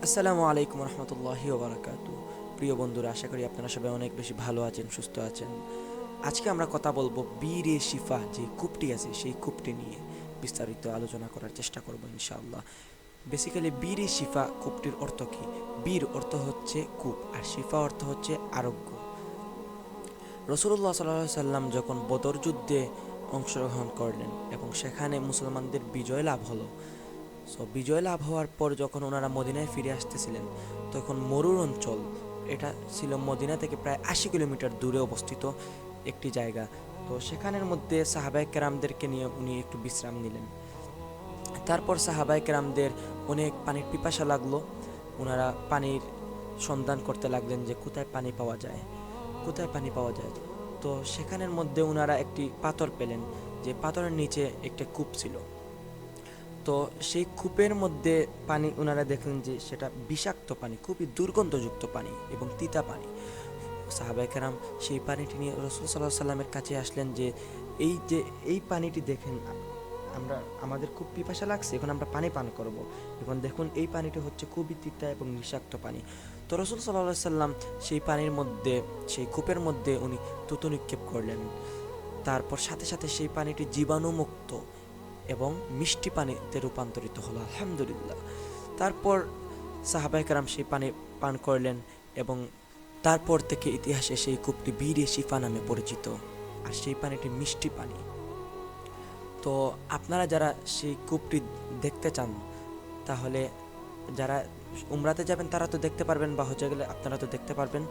আসসালামু আলাইকুম রহমতুল্লাহি ওবরাকাতু। প্রিয় বন্ধুরা, আশা করি আপনারা সবাই অনেক বেশি ভালো আছেন, সুস্থ আছেন। আজকে আমরা কথা বলবো বীর এ শিফা যে কূপটি আছে সেই কূপটি নিয়ে বিস্তারিত আলোচনা করার চেষ্টা করব ইনশাআল্লাহ। বেসিক্যালি বীর এ শিফা কূপটির অর্থ কী? বীর অর্থ হচ্ছে কূপ আর শিফা অর্থ হচ্ছে আরোগ্য। রসুল্লাহ সাল্লাহ সাল্লাম যখন বদর যুদ্ধে অংশগ্রহণ করলেন এবং সেখানে মুসলমানদের বিজয় লাভ হলো, সো বিজয় লাভ হওয়ার পর যখন ওনারা মদিনায় ফিরে আসতেছিলেন, তখন মরুর অঞ্চল, এটা ছিল মদিনা থেকে প্রায় 80 কিলোমিটার দূরে অবস্থিত একটি জায়গা। তো সেখানের মধ্যে সাহাবায়ে কেরামদেরকে নিয়ে উনি একটু বিশ্রাম নিলেন। তারপর সাহাবায়ে কেরামদের অনেক পানির পিপাসা লাগলো। ওনারা পানির সন্ধান করতে লাগলেন যে কোথায় পানি পাওয়া যায়, কোথায় পানি পাওয়া যায়। তো সেখানের মধ্যে ওনারা একটি পাথর পেলেন, যে পাথরের নিচে একটা কূপ ছিল। তো সেই কূপের মধ্যে পানি ওনারা দেখলেন যে সেটা বিষাক্ত পানি, খুবই দুর্গন্ধযুক্ত পানি এবং তিতা পানি। সাহাবায়ে কেরাম সেই পানিটি নিয়ে রসুল সাল্লাহ সাল্লামের কাছে আসলেন যে এই পানিটি দেখেন, আমরা আমাদের খুব পিপাসা লাগছে, এখন আমরা পানি পান করব, এখন দেখুন এই পানিটি হচ্ছে খুবই তিতা এবং বিষাক্ত পানি। তো রসুল সাল্লাহ সাল্লাম সেই পানির মধ্যে, সেই কূপের মধ্যে উনি থুতু নিক্ষেপ করলেন। তারপর সাথে সাথে সেই পানিটি জীবাণুমুক্ত এবং মিষ্টি পানিতে রূপান্তরিত হলো, আলহামদুলিল্লাহ। তারপর সাহাবায়ে কেরাম সেই পানি পান করলেন এবং তারপর থেকে ইতিহাসে সেই কূপটি বীরে শিফা নামে পরিচিত, আর সেই পানিটি মিষ্টি পানি। তো আপনারা যারা সেই কূপটি দেখতে চান, তাহলে যারা উমরাতে যাবেন তারা তো দেখতে পারবেন, বা হজে গেলে আপনারা তো দেখতে পারবেন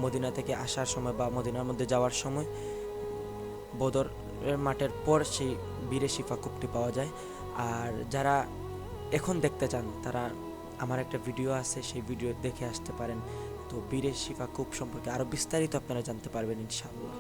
মদিনা থেকে আসার সময় বা মদিনার মধ্যে যাওয়ার সময়। বদরের মাঠের পর সেই বীরে শিফা কূপটি পাওয়া যায়। আর যারা এখন দেখতে চান, তারা আমার একটা ভিডিও আছে, সেই ভিডিও দেখে আসতে পারেন। তো বীরে শিফা কূপ সম্পর্কে আরও বিস্তারিত আপনারা জানতে পারবেন ইনশাআল্লাহ।